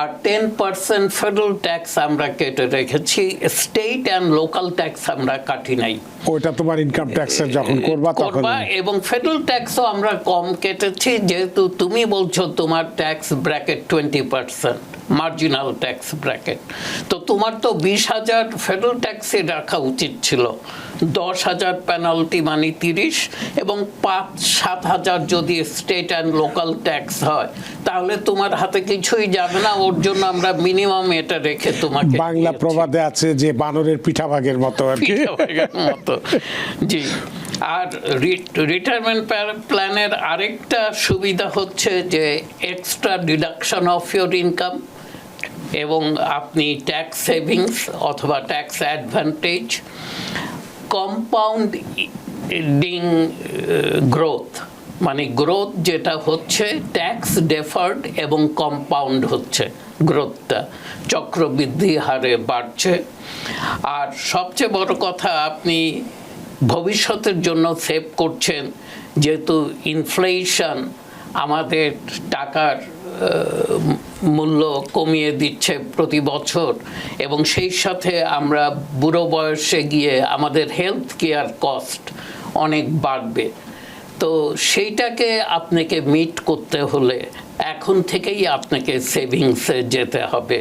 আর 10% ফেডারেল ট্যাক্স আমরা কেটে রেখেছি, স্টেট অ্যান্ড লোকাল ট্যাক্স আমরা কাটি নাই। ওইটা তোমার ইনকাম ট্যাক্সের যখন করবা তখন। এবং ফেডারেল ট্যাক্সও আমরা কম কেটেছি, যেহেতু তুমি বলছো তোমার tax bracket 20%, marginal tax bracket. তো তোমার তো 20,000 ফেডারেল ট্যাক্সে রাখা উচিত ছিল, 10,000 পেনাল্টি মানে 30, এবং 5-7 হাজার যদি স্টেট অ্যান্ড লোকাল ট্যাক্স হয়, তাহলে তোমার হাতে কিছুই যাবে না। ওর জন্য আমরা মিনিমাম এটা রেখে তোমাকে, বাংলা প্রবাদে আছে যে বানরের পিঠাভাগের মতো আর কি। জি। আর রিটায়ারমেন্ট প্ল্যানের আরেকটা সুবিধা হচ্ছে যে extra deduction of your income, এবং আপনি ট্যাক্স সেভিংস অথবা ট্যাক্স অ্যাডভান্টেজ, কম্পাউন্ডিং গ্রোথ, মানে গ্রোথ যেটা হচ্ছে ট্যাক্স ডেফার্ড এবং কম্পাউন্ড হচ্ছে, গ্রোথটা চক্রবৃদ্ধি হারে বাড়ছে। আর সবচেয়ে বড় কথা, আপনি ভবিষ্যতের জন্য সেভ করছেন, যেহেতু ইনফ্লেশন আমাদের টাকার মূল্য কমিয়ে দিচ্ছে প্রতি বছর, এবং সেই সাথে আমরা বুড়ো বয়সে গিয়ে আমাদের হেলথ কেয়ার কস্ট অনেক বাড়বে। তো সেইটাকে আপনাকে মিট করতে হলে এখন থেকেই আপনাকে সেভিংসে যেতে হবে।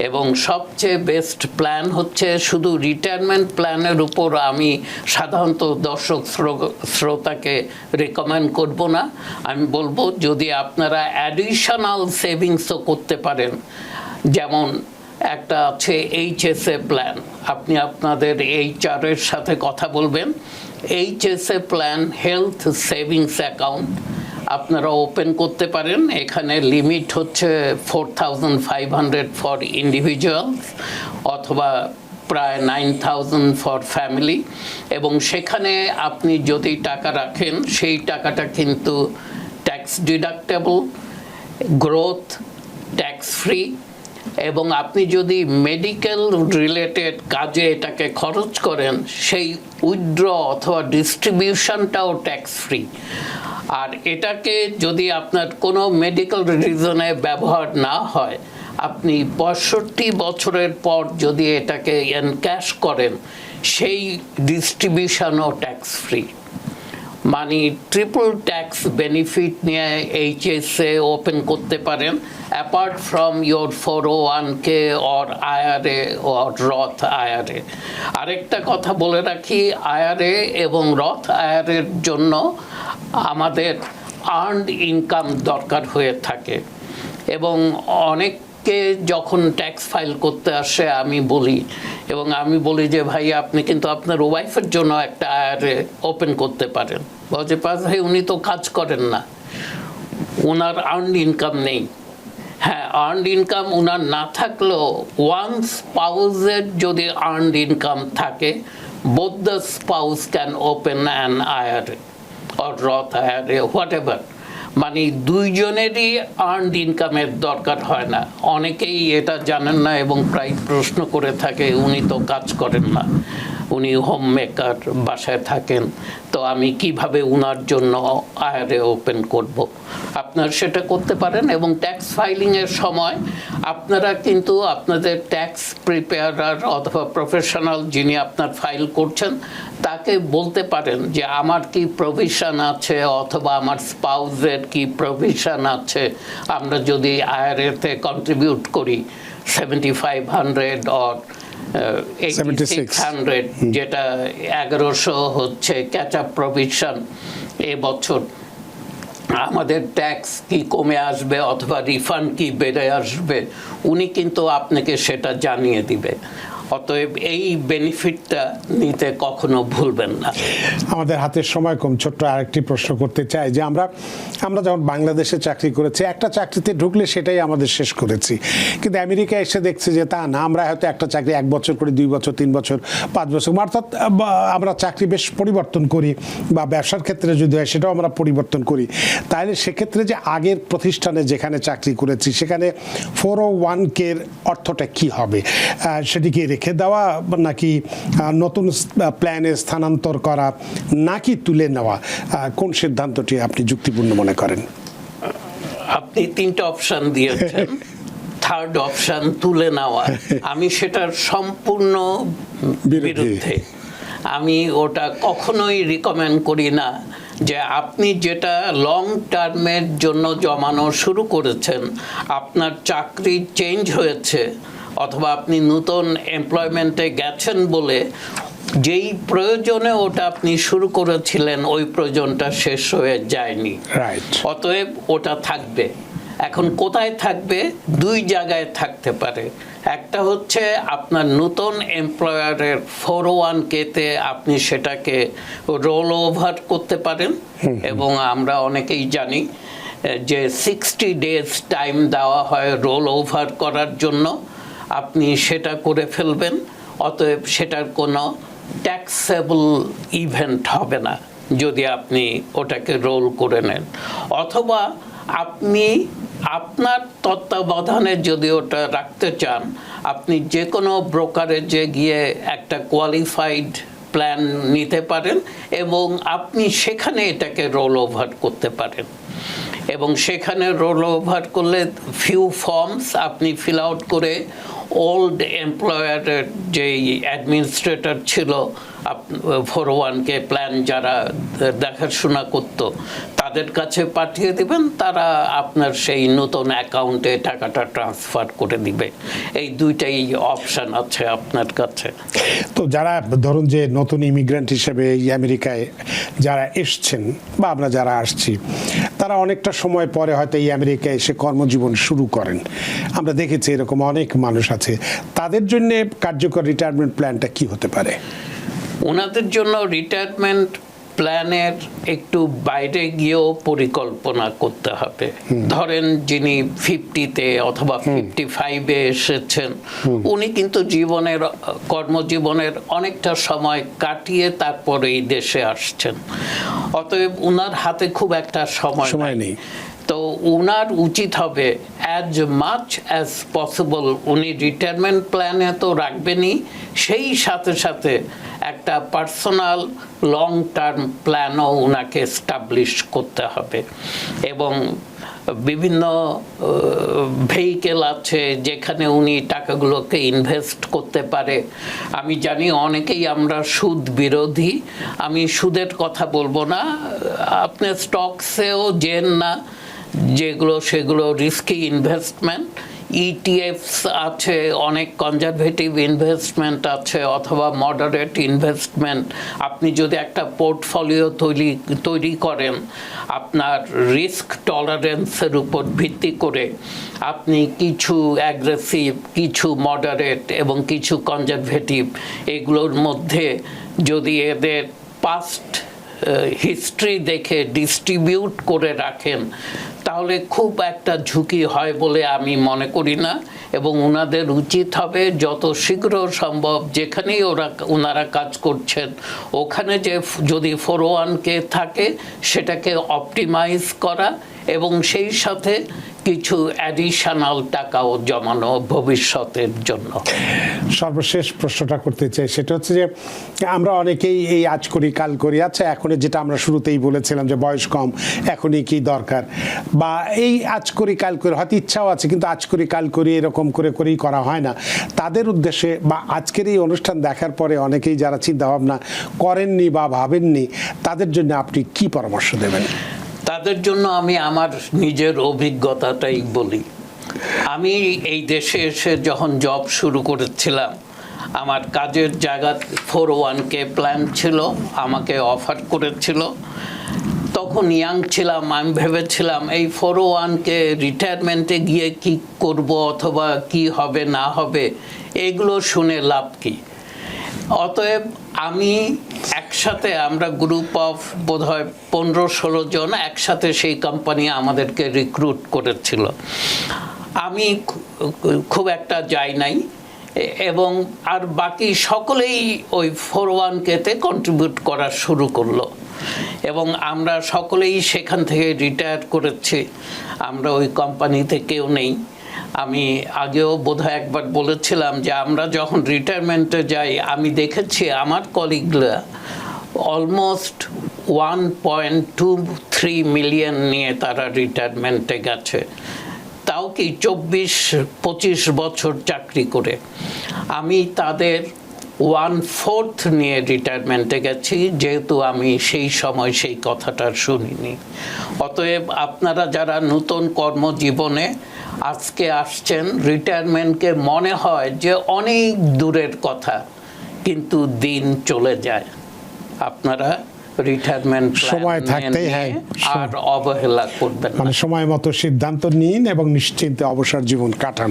এবং সবচেয়ে বেস্ট প্ল্যান হচ্ছে, শুধু রিটায়ারমেন্ট প্ল্যানের উপর আমি সাধারণত দর্শক শ্রোতাকে রেকমেন্ড করব না, আমি বলবো যদি আপনারা অ্যাডিশনাল সেভিংসও করতে পারেন, যেমন একটা আছে HSA প্ল্যান, আপনি আপনাদের HR এর সাথে কথা বলবেন, HSA plan health savings account আপনারা ওপেন করতে পারেন। এখানে লিমিট হচ্ছে 4,500 ফর ইন্ডিভিজুয়ালস অথবা প্রায় 9,000 ফর ফ্যামিলি, এবং সেখানে আপনি যদি টাকা রাখেন সেই টাকাটা কিন্তু tax deductible, growth tax free, এবং আপনি যদি মেডিকেল রিলেটেড কাজে এটাকে খরচ করেন সেই উইথড্র অথবা ডিস্ট্রিবিউশনটাও ট্যাক্স ফ্রি। আর এটাকে যদি আপনার কোনো মেডিকেল রিজনে ব্যবহার না হয়, আপনি 65 বছরের পর যদি এটাকে এনক্যাশ করেন, সেই ডিস্ট্রিবিউশনও ট্যাক্স ফ্রি। মানে ট্রিপল ট্যাক্স বেনিফিট নিয়ে HSA ওপেন করতে পারেন, apart from your 401k or IRA or রথ IRA। আরেকটা কথা বলে রাখি, IRA এবং রথ IRA এর জন্য আমাদের আর্নড ইনকাম দরকার হয়ে থাকে, এবং অনেককে যখন ট্যাক্স ফাইল করতে আসে আমি বলি যে ভাই আপনি কিন্তু আপনার ওয়াইফের জন্য একটা IRA ওপেন করতে পারেন। বলছে ভাই উনি তো কাজ করেন না, ওনার আর্নড ইনকাম নেই। হ্যাঁ, আর্নড ইনকাম ওনার না থাকলেও ওয়ান স্পাউসের যদি আর্নড ইনকাম থাকে, both the spouse can open an IRA or Roth IRA, whatever. মানে দুইজনেরই আর্নড ইনকামের দরকার হয় না। অনেকেই এটা জানেন না এবং প্রায় প্রশ্ন করে থাকে, উনি তো কাজ করেন না, উনি হোম মেকার, বাসায় থাকেন, তো আমি কিভাবে উনার জন্য IRA ওপেন করব। আপনারা সেটা করতে পারেন, এবং ট্যাক্স ফাইলিংয়ের সময় আপনারা কিন্তু আপনাদের ট্যাক্স প্রিপেয়ারার অথবা প্রফেশনাল যিনি আপনার ফাইল করছেন তাকে বলতে পারেন যে আমার কি প্রভিশন আছে অথবা আমার স্পাউসের কি প্রভিশন আছে, আমরা যদি IRA-তে কন্ট্রিবিউট করি 7,500 অর 8,600, যেটা 1100 হচ্ছে ক্যাচ আপ প্রভিশন, এবছর আমাদের ট্যাক্স কি কমে আসবে অথবা রিফান্ড কি বেড়ে আসবে, উনি কিন্তু আপনাকে সেটা জানিয়ে দিবে। অতএব এই বেনিফিটটা নিতে কখনো ভুলবেন না। আমাদের হাতের সময় কম, ছোট্ট আরেকটি প্রশ্ন করতে চাই যে আমরা যখন বাংলাদেশে চাকরি করেছি, একটা চাকরিতে ঢুকলে সেটাই আমাদের শেষ করেছি, কিন্তু আমেরিকা এসে দেখছি যে তা না, আমরা হয়তো একটা চাকরি 1 বছর করে, 2 বছর, 3 বছর, 5 বছর, অর্থাৎ আমরা চাকরি বেশ পরিবর্তন করি, বা ব্যবসার ক্ষেত্রে যদি হয় সেটাও আমরা পরিবর্তন করি। তাহলে সেক্ষেত্রে যে আগের প্রতিষ্ঠানে যেখানে চাকরি করেছি সেখানে 401k এর অর্থটা কি হবে? সেটিকে রেখে দেওয়া, নাকি নতুন প্ল্যানে স্থানান্তর করা, নাকি তুলে নেওয়া, কোন সিদ্ধান্তটি আপনি যুক্তিপূর্ণ মনে করেন? আপনি 3টা অপশন দিয়েছেন, থার্ড অপশন তুলে নেওয়া, আমি সেটার সম্পূর্ণ বিরুদ্ধে। আমি ওটা কখনোই রিকমেন্ড করি না যে আপনি যেটা লং টার্মের জন্য জমানো শুরু করেছেন, আপনার চাকরি চেঞ্জ হয়েছে অথবা আপনি নতুন এমপ্লয়মেন্টে গেছেন বলে যেই প্রয়োজনে ওটা আপনি শুরু করেছিলেন ওই প্রয়োজনটা শেষ হয়ে যায়নি, অতএব ওটা থাকবে। এখন কোথায় থাকবে? দুই জায়গায় থাকতে পারে। একটা হচ্ছে আপনার নতুন এমপ্লয়ারের 401k-তে আপনি সেটাকে রোল ওভার করতে পারেন, এবং আমরা অনেকেই জানি যে 60 ডেজ টাইম দেওয়া হয় রোল ওভার করার জন্য, আপনি সেটা করে ফেলবেন। অতএব সেটার কোনো ট্যাক্সেবল ইভেন্ট হবে না যদি আপনি ওটাকে রোল করে নেন। অথবা আপনি আপনার তত্ত্বাবধানে যদি ওটা রাখতে চান, আপনি যে কোনো ব্রোকারেজে গিয়ে একটা কোয়ালিফাইড প্ল্যান নিতে পারেন এবং আপনি সেখানে এটাকে রোল ওভার করতে পারেন। এবং সেখানে রোল ওভার করলে ফিউ ফর্মস আপনি ফিল আউট করে ওল্ড এমপ্লয়ারের যেই অ্যাডমিনিস্ট্রেটর ছিল 401k প্ল্যান যারা দেখাশোনা করত তাদের কাছে পাঠিয়ে দিবেন, তারা আপনার সেই নতুন অ্যাকাউন্টে টাকাটা ট্রান্সফার করে দিবে। এই দুইটাই অপশন আছে আপনার কাছে। তো যারা ধরুন যে নতুন ইমিগ্রেন্ট হিসেবে এই আমেরিকায় যারা এসছেন বা আমরা যারা আসছি, তারা অনেকটা সময় পরে হয়তো এই আমেরিকায় এসে কর্মজীবন শুরু করেন, আমরা দেখেছি এরকম অনেক মানুষ আছে, তাদের জন্য কার্যকর রিটায়ারমেন্ট প্ল্যানটা কি হতে পারে? ওনাদের জন্য রিটায়ারমেন্ট প্ল্যানের একটু বাইরে গিয়েও পরিকল্পনা করতে হবে। ধরেন যিনি 50-তে অথবা 55-এ এসেছেন, উনি কিন্তু কর্মজীবনের অনেকটা সময় কাটিয়ে তারপরে এই দেশে আসছেন, অতএব উনার হাতে খুব একটা সময় নেই। তো উনার উচিত হবে অ্যাজ মাচ অ্যাজ পসিবল উনি রিটায়ারমেন্ট প্ল্যানে তো রাখবেনই, সেই সাথে সাথে একটা পার্সোনাল লং টার্ম প্ল্যানও উনাকে এস্টাবলিশ করতে হবে। এবং বিভিন্ন ভেহিকেল আছে যেখানে উনি টাকাগুলোকে ইনভেস্ট করতে পারে। আমি জানি অনেকেই আমরা সুদ বিরোধী, আমি সুদের কথা বলবো না, আপনি স্টকসেও যেন না, সেগুলো রিস্কি ইনভেস্টমেন্ট। ইটিএফস আছে, অনেক কনজারভেটিভ ইনভেস্টমেন্ট আছে, অথবা মডারেট ইনভেস্টমেন্ট। আপনি যদি একটা পোর্টফোলিও তৈরি করেন আপনার রিস্ক টলারেন্সের উপর ভিত্তি করে, আপনি কিছু অ্যাগ্রেসিভ, কিছু মডারেট এবং কিছু কনজারভেটিভ, এগুলোর মধ্যে যদি এদের পাস্ট হিস্ট্রি দেখে ডিস্ট্রিবিউট করে রাখেন, তাহলে খুব একটা ঝুঁকি হয় বলে আমি মনে করি না। এবং ওনাদের উচিত হবে যত শীঘ্র সম্ভব যেখানেই ওনারা কাজ করছেন ওখানে যদি 401k থাকে সেটাকে অপটিমাইজ করা এবং সেই সাথে কিছু অ্যাডিশনাল টাকাও জমানো ভবিষ্যতের জন্য। সর্বশেষ প্রশ্নটা করতে চাই, সেটা হচ্ছে যে আমরা অনেকেই এই আজ করি কাল করি, আচ্ছা এখন যেটা আমরা শুরুতেই বলেছিলাম যে বয়স কম, এখনই কি দরকার, বা এই আজ করি কাল করি হয়তো ইচ্ছাও আছে কিন্তু আজ করি কাল করি এরকম করেই করা হয় না, তাদের উদ্দেশ্যে বা আজকের এই অনুষ্ঠান দেখার পরে অনেকেই যারা চিন্তা ভাবনা করেননি বা ভাবেননি, তাদের জন্য আপনি কি পরামর্শ দেবেন? তাদের জন্য আমি আমার নিজের অভিজ্ঞতাটাই বলি। আমি এই দেশে এসে যখন জব শুরু করেছিলাম, আমার কাজের জায়গা 401k প্ল্যান ছিল, আমাকে অফার করেছিল। তখন ইয়াং ছিলাম, আমি ভেবেছিলাম এই 401k রিটায়ারমেন্টে গিয়ে কি করব অথবা কি হবে না হবে, এগুলো শুনে লাভ কি। অতএব আমি একসাথে, আমরা গ্রুপ অফ বোধহয় 15-16 জন একসাথে সেই কোম্পানি আমাদেরকে রিক্রুট করেছিল। আমি খুব একটা যাই নাই এবং আর বাকি সকলেই ওই 401k-তে কন্ট্রিবিউট করা শুরু করলো এবং আমরা সকলেই সেখান থেকে রিটায়ার করেছি। আমরা ওই কোম্পানিতে কেউ নেই। আমি আগেও বোধহয় একবার বলেছিলাম যে আমরা যখন রিটায়ারমেন্টে যাই, আমি দেখেছি আমার কলিগরা অলমোস্ট 1.23 মিলিয়ন নিয়ে তারা রিটায়ারমেন্টে গেছে। তাও কি 24-25 বছর চাকরি করে। আমি তাদের 1/4 নিয়ে রিটায়ারমেন্টে গেছি, যেহেতু আমি সেই সময় সেই কথাটা শুনিনি। অতএব আপনারা যারা নতুন কর্মজীবনে আজকে আসছেন, রিটায়ারমেন্টকে মনে হয় যে অনেক দূরের কথা, কিন্তু দিন চলে যায়। আপনারা রিটায়ারমেন্ট সময় থাকতেই, হ্যাঁ, আর অবহেলা করবেন না। মানে সময় মতো সিদ্ধান্ত নিন এবং নিশ্চিন্তে অবসর জীবন কাটান,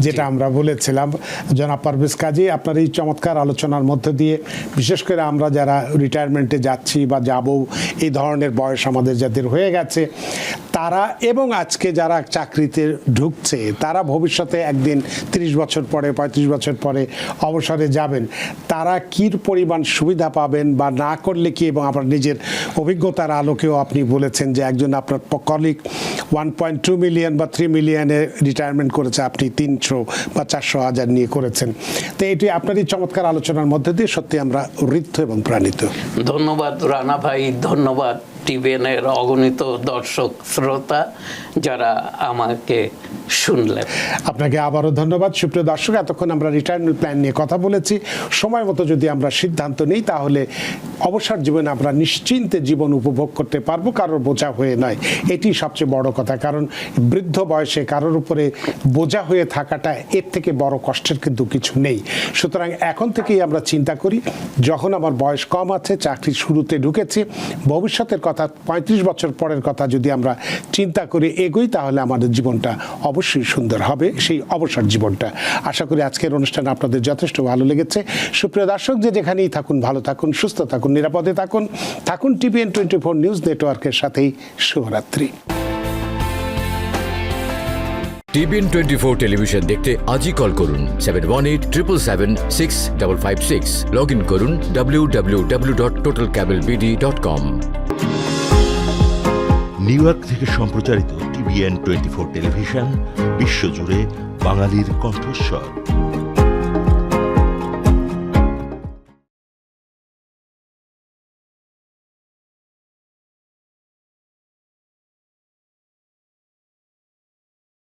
যেটা আমরা বলেছিলাম। জনাব পারভেজ কাজী, আপনার এই চমৎকার আলোচনার মধ্য দিয়ে বিশেষ করে আমরা যারা রিটায়ারমেন্টে যাচ্ছি বা যাব, এই ধরনের বয়স আমাদের যাদের হয়ে গেছে তারা, এবং আজকে যারা চাকরিতে ঢুকছে তারা ভবিষ্যতে একদিন 30 বছর পরে 35 বছর পরে অবসরে যাবেন, তারা কী পরিমাণ সুবিধা পাবেন বা না করলে কি, এবং আপনার নিজের অভিজ্ঞতার আলোকেও আপনি বলেছেন যে একজন আপনার কলিগ 1.2 মিলিয়ন বা 3 মিলিয়নে রিটায়ারমেন্ট করেছে, আপনি 300 বা 400 হাজার নিয়ে করেছেন। তো এটি আপনার এই চমৎকার আলোচনার মধ্যে দিয়ে সত্যি আমরা ঋদ্ধ এবং প্রাণিত। ধন্যবাদ রানা ভাই, ধন্যবাদ টিভিএনের অগণিত দর্শক শ্রোতা যারা আমাকে শুনলেন। আপনাকে আবারও ধন্যবাদ। সুপ্রিয় দর্শক, এতক্ষণ আমরা রিটায়ারমেন্ট প্ল্যান নিয়ে কথা বলেছি। সময় মতো যদি আমরা সিদ্ধান্ত নিই তাহলে অবসর জীবনে আমরা নিশ্চিন্তে জীবন উপভোগ করতে পারবো, কারোর বোঝা হয়ে নয়। এটি সবচেয়ে বড় কথা, কারণ বৃদ্ধ বয়সে কারোর উপরে বোঝা হয়ে থাকাটা এর থেকে বড় কষ্টের কিন্তু কিছু নেই। সুতরাং এখন থেকেই আমরা চিন্তা করি, যখন আমার বয়স কম আছে, চাকরি শুরুতে ঢুকেছি, ভবিষ্যতের কথা 35 বছর পরের কথা যদি আমরা চিন্তা করে এগোই তাহলে আমাদের জীবনটা অবশ্যই সুন্দর হবে, সেই অবসর জীবনটা। আশা করি আজকের অনুষ্ঠান আপনাদের যথেষ্ট ভালো লেগেছে। সুপ্রিয় দর্শক, যে যেখানেই থাকুন, ভালো থাকুন, সুস্থ থাকুন, নিরাপদে থাকুন। থাকুন টিভিএন 24 নিউজ নেটওয়ার্কের সাথেই। শুভরাত্রি। টিভিএন 24 টেলিভিশন দেখতে আজই কল করুন 7187776556। লগ ইন করুন www.totalcablebd.com। নিউ ইয়র্ক থেকে সম্প্রচারিত টিভিএন 24 টেলিভিশন বিশ্বজুড়ে বাঙালির কণ্ঠস্বর।